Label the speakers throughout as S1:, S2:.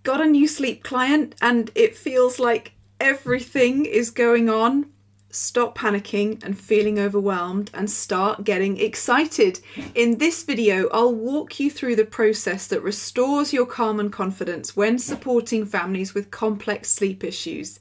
S1: got a new sleep client and it feels like everything is going on, stop panicking and feeling overwhelmed and start getting excited. In this video, I'll walk you through the process that restores your calm and confidence when supporting families with complex sleep issues.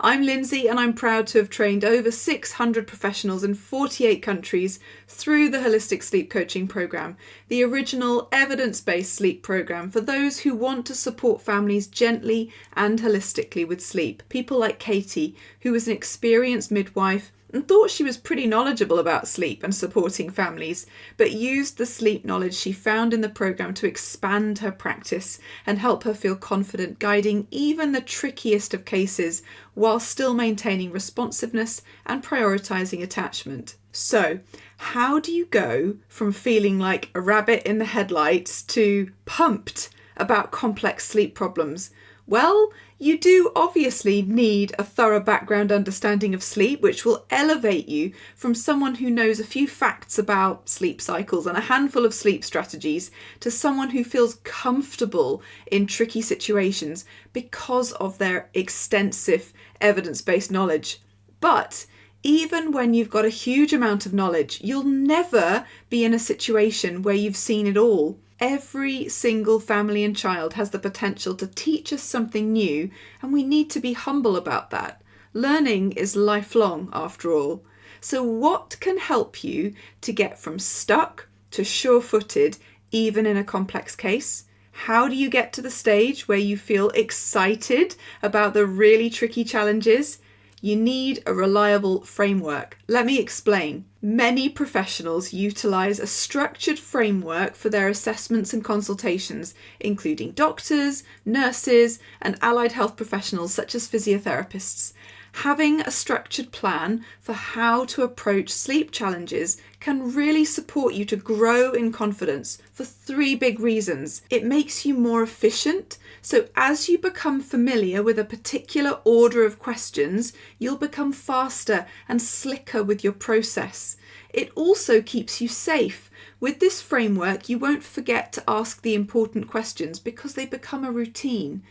S1: I'm Lindsay and I'm proud to have trained over 600 professionals in 48 countries through the Holistic Sleep Coaching Programme, the original evidence-based sleep programme for those who want to support families gently and holistically with sleep. People like Katie, who was an experienced midwife and thought she was pretty knowledgeable about sleep and supporting families, but used the sleep knowledge she found in the programme to expand her practice and help her feel confident guiding even the trickiest of cases while still maintaining responsiveness and prioritising attachment. So, how do you go from feeling like a rabbit in the headlights to pumped about complex sleep problems? Well, you do obviously need a thorough background understanding of sleep, which will elevate you from someone who knows a few facts about sleep cycles and a handful of sleep strategies to someone who feels comfortable in tricky situations because of their extensive evidence-based knowledge. But even when you've got a huge amount of knowledge, you'll never be in a situation where you've seen it all. Every single family and child has the potential to teach us something new, and we need to be humble about that. Learning is lifelong, after all. So what can help you to get from stuck to sure-footed, even in a complex case? How do you get to the stage where you feel excited about the really tricky challenges? You need a reliable framework. Let me explain. Many professionals utilise a structured framework for their assessments and consultations, including doctors, nurses, and allied health professionals such as physiotherapists. Having a structured plan for how to approach sleep challenges can really support you to grow in confidence for 3 big reasons. It makes you more efficient, so as you become familiar with a particular order of questions, you'll become faster and slicker with your process. It also keeps you safe. With this framework, you won't forget to ask the important questions because they become a routine.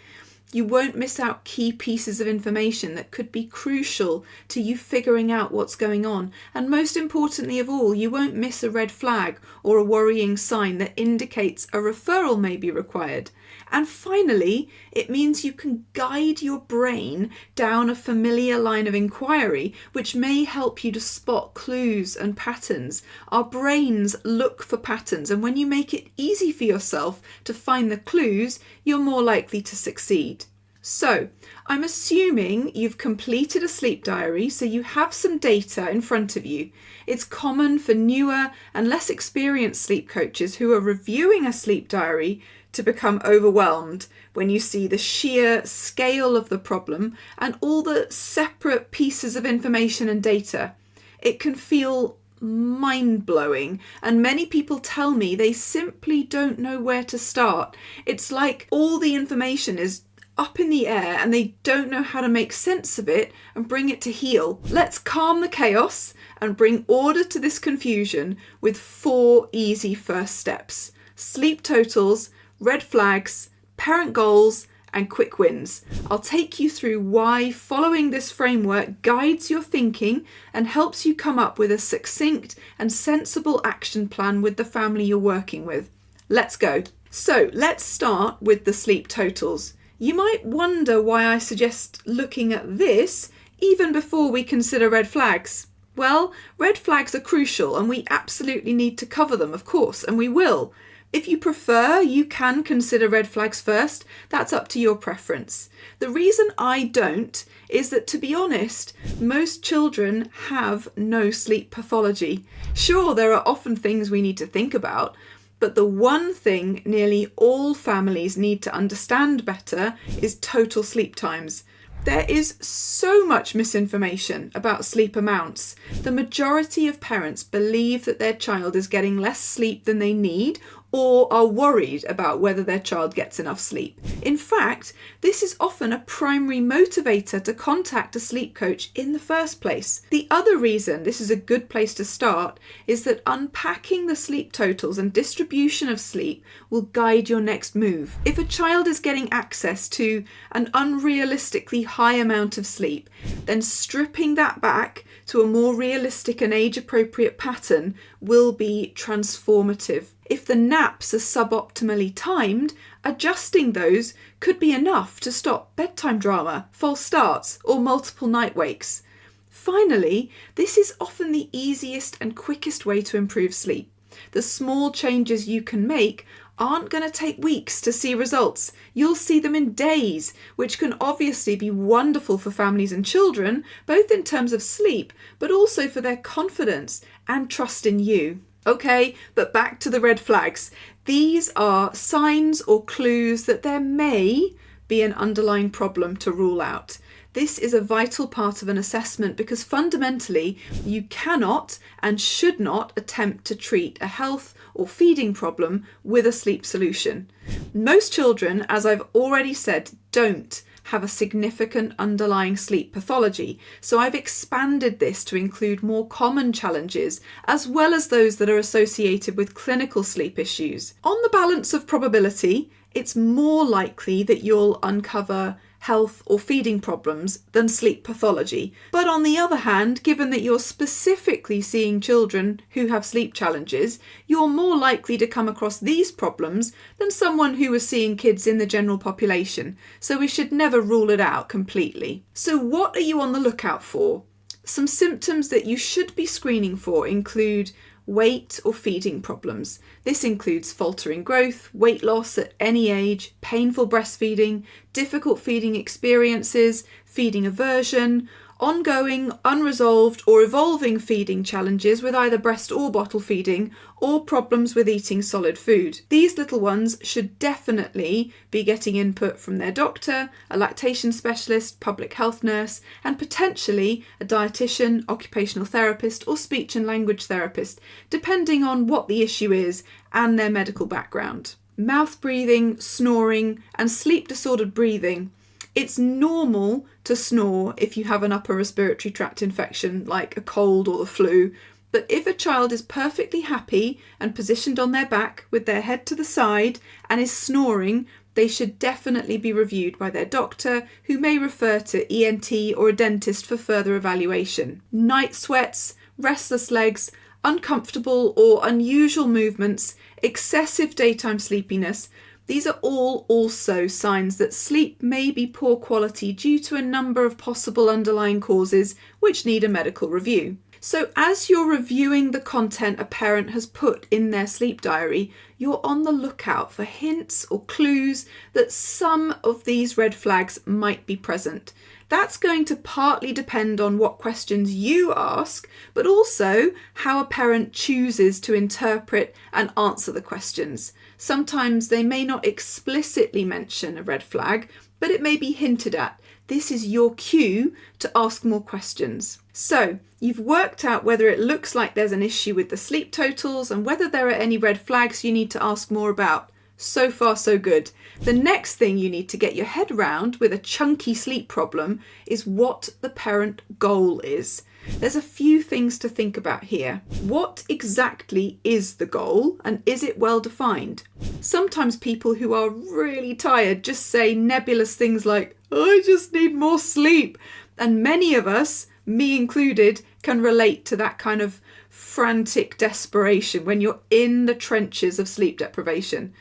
S1: You won't miss out key pieces of information that could be crucial to you figuring out what's going on. And most importantly of all, you won't miss a red flag or a worrying sign that indicates a referral may be required. And finally, it means you can guide your brain down a familiar line of inquiry, which may help you to spot clues and patterns. Our brains look for patterns, and when you make it easy for yourself to find the clues, you're more likely to succeed. So, I'm assuming you've completed a sleep diary, so you have some data in front of you. It's common for newer and less experienced sleep coaches who are reviewing a sleep diary to become overwhelmed when you see the sheer scale of the problem and all the separate pieces of information and data. It can feel mind-blowing, and many people tell me they simply don't know where to start. It's like all the information is up in the air and they don't know how to make sense of it and bring it to heel. Let's calm the chaos and bring order to this confusion with 4 easy first steps: sleep totals, red flags, parent goals, and quick wins. I'll take you through why following this framework guides your thinking and helps you come up with a succinct and sensible action plan with the family you're working with. Let's go. So let's start with the sleep totals. You might wonder why I suggest looking at this even before we consider red flags. Well, red flags are crucial and we absolutely need to cover them, of course, and we will. If you prefer, you can consider red flags first. That's up to your preference. The reason I don't is that, to be honest, most children have no sleep pathology. Sure, there are often things we need to think about, but the one thing nearly all families need to understand better is total sleep times. There is so much misinformation about sleep amounts. The majority of parents believe that their child is getting less sleep than they need, or are worried about whether their child gets enough sleep. In fact, this is often a primary motivator to contact a sleep coach in the first place. The other reason this is a good place to start is that unpacking the sleep totals and distribution of sleep will guide your next move. If a child is getting access to an unrealistically high amount of sleep, then stripping that back to a more realistic and age-appropriate pattern will be transformative. If the naps are suboptimally timed, adjusting those could be enough to stop bedtime drama, false starts, or multiple night wakes. Finally, this is often the easiest and quickest way to improve sleep. The small changes you can make aren't going to take weeks to see results. You'll see them in days, which can obviously be wonderful for families and children, both in terms of sleep, but also for their confidence and trust in you. Okay, but back to the red flags. These are signs or clues that there may be an underlying problem to rule out. This is a vital part of an assessment because fundamentally you cannot and should not attempt to treat a health or feeding problem with a sleep solution. Most children, as I've already said, don't have a significant underlying sleep pathology, so I've expanded this to include more common challenges as well as those that are associated with clinical sleep issues. On the balance of probability, it's more likely that you'll uncover health or feeding problems than sleep pathology. But on the other hand, given that you're specifically seeing children who have sleep challenges, you're more likely to come across these problems than someone who was seeing kids in the general population. So we should never rule it out completely. So what are you on the lookout for? Some symptoms that you should be screening for include weight or feeding problems. This includes faltering growth, weight loss at any age, painful breastfeeding, difficult feeding experiences, feeding aversion, ongoing, unresolved or evolving feeding challenges with either breast or bottle feeding, or problems with eating solid food. These little ones should definitely be getting input from their doctor, a lactation specialist, public health nurse, and potentially a dietitian, occupational therapist, or speech and language therapist, depending on what the issue is and their medical background. Mouth breathing, snoring, and sleep disordered breathing. It's normal to snore if you have an upper respiratory tract infection like a cold or the flu, but if a child is perfectly happy and positioned on their back with their head to the side and is snoring, they should definitely be reviewed by their doctor, who may refer to ENT or a dentist for further evaluation. Night sweats, restless legs, uncomfortable or unusual movements, excessive daytime sleepiness, these are all also signs that sleep may be poor quality due to a number of possible underlying causes which need a medical review. So as you're reviewing the content a parent has put in their sleep diary, you're on the lookout for hints or clues that some of these red flags might be present. That's going to partly depend on what questions you ask, but also how a parent chooses to interpret and answer the questions. Sometimes they may not explicitly mention a red flag, but it may be hinted at. This is your cue to ask more questions. So you've worked out whether it looks like there's an issue with the sleep totals and whether there are any red flags you need to ask more about. So far, so good. The next thing you need to get your head round with a chunky sleep problem is what the parent goal is. There's a few things to think about here. What exactly is the goal, and is it well defined? Sometimes people who are really tired just say nebulous things like, "I just need more sleep." And many of us, me included, can relate to that kind of frantic desperation when you're in the trenches of sleep deprivation.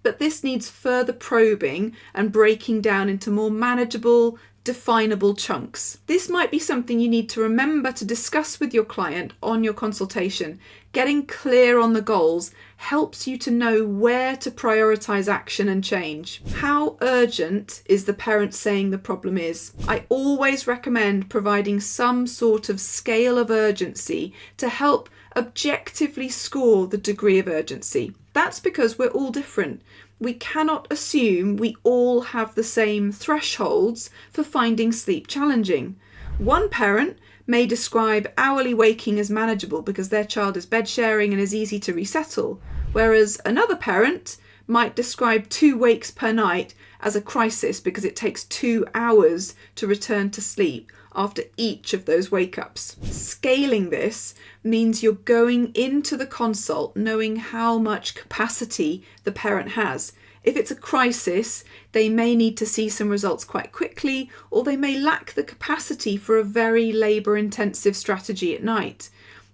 S1: But this needs further probing and breaking down into more manageable, definable chunks. This might be something you need to remember to discuss with your client on your consultation. Getting clear on the goals helps you to know where to prioritize action and change. How urgent is the parent saying the problem is? I always recommend providing some sort of scale of urgency to help objectively score the degree of urgency. That's because we're all different. We cannot assume we all have the same thresholds for finding sleep challenging. One parent may describe hourly waking as manageable because their child is bed sharing and is easy to resettle, whereas another parent might describe 2 wakes per night as a crisis because it takes 2 hours to return to sleep after each of those wake-ups. Scaling this means you're going into the consult knowing how much capacity the parent has. If it's a crisis, they may need to see some results quite quickly, or they may lack the capacity for a very labour-intensive strategy at night.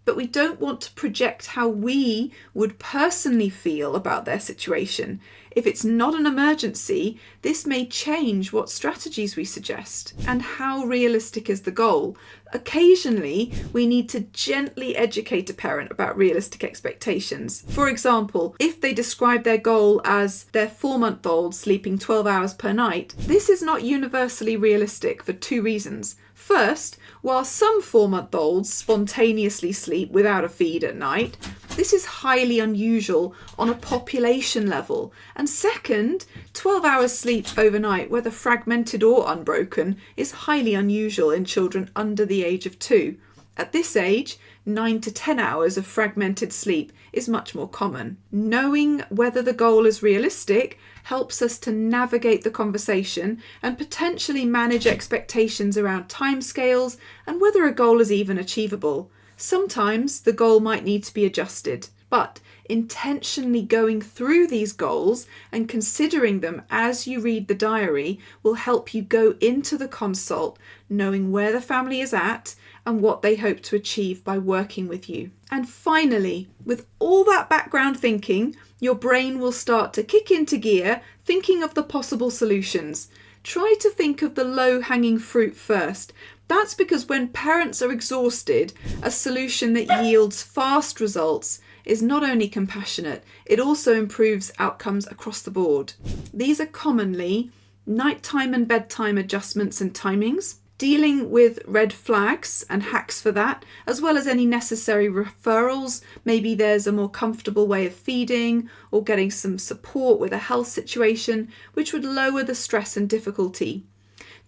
S1: But we don't want to project how we would personally feel about their situation. If it's not an emergency, this may change what strategies we suggest. And how realistic is the goal? Occasionally, we need to gently educate a parent about realistic expectations. For example, if they describe their goal as their 4-month-old sleeping 12 hours per night, this is not universally realistic for 2 reasons. First, while some 4-month-olds spontaneously sleep without a feed at night, this is highly unusual on a population level. And second, 12 hours sleep overnight, whether fragmented or unbroken, is highly unusual in children under the age of 2. At this age, 9 to 10 hours of fragmented sleep is much more common. Knowing whether the goal is realistic helps us to navigate the conversation and potentially manage expectations around timescales and whether a goal is even achievable. Sometimes the goal might need to be adjusted, but intentionally going through these goals and considering them as you read the diary will help you go into the consult knowing where the family is at and what they hope to achieve by working with you. And finally, with all that background thinking, your brain will start to kick into gear, thinking of the possible solutions. Try to think of the low-hanging fruit first. That's because when parents are exhausted, a solution that yields fast results is not only compassionate, it also improves outcomes across the board. These are commonly nighttime and bedtime adjustments and timings, dealing with red flags and hacks for that, as well as any necessary referrals. Maybe there's a more comfortable way of feeding or getting some support with a health situation, which would lower the stress and difficulty.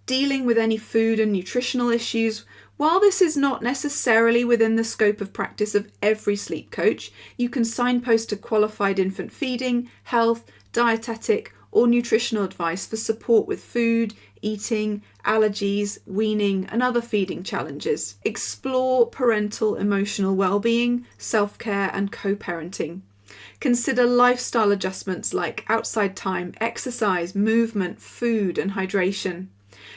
S1: Dealing with any food and nutritional issues. While this is not necessarily within the scope of practice of every sleep coach, you can signpost to qualified infant feeding, health, dietetic, or nutritional advice for support with food, eating, allergies, weaning, and other feeding challenges. Explore parental emotional well-being, self-care, and co-parenting. Consider lifestyle adjustments like outside time, exercise, movement, food, and hydration.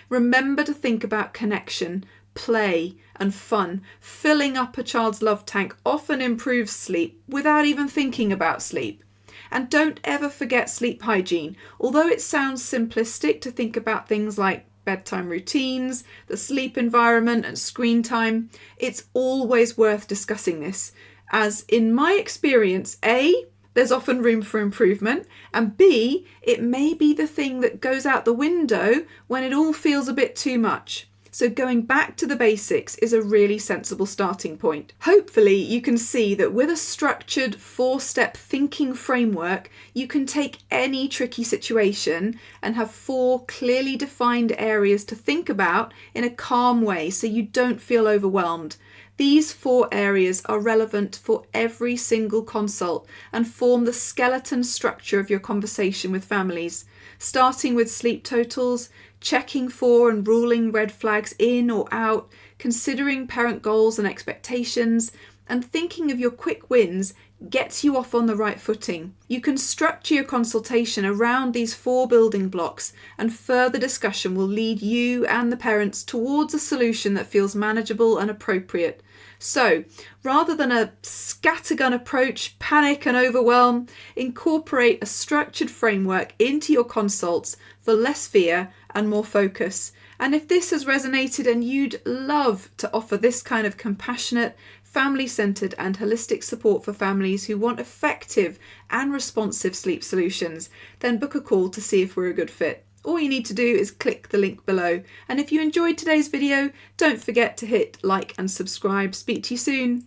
S1: Remember to think about connection, play, and fun. Filling up a child's love tank often improves sleep without even thinking about sleep. And don't ever forget sleep hygiene. Although it sounds simplistic to think about things like bedtime routines, the sleep environment, and screen time, it's always worth discussing this, as in my experience, A, there's often room for improvement, and B, it may be the thing that goes out the window when it all feels a bit too much. So going back to the basics is a really sensible starting point. Hopefully you can see that with a structured 4-step thinking framework, you can take any tricky situation and have 4 clearly defined areas to think about in a calm way so you don't feel overwhelmed. These 4 areas are relevant for every single consult and form the skeleton structure of your conversation with families, starting with sleep totals, checking for and ruling red flags in or out, considering parent goals and expectations, and thinking of your quick wins gets you off on the right footing. You can structure your consultation around these 4 building blocks, and further discussion will lead you and the parents towards a solution that feels manageable and appropriate. So, rather than a scattergun approach, panic and overwhelm, incorporate a structured framework into your consults for less fear and more focus. And if this has resonated and you'd love to offer this kind of compassionate, family-centred and holistic support for families who want effective and responsive sleep solutions, then book a call to see if we're a good fit. All you need to do is click the link below. And if you enjoyed today's video, don't forget to hit like and subscribe. Speak to you soon.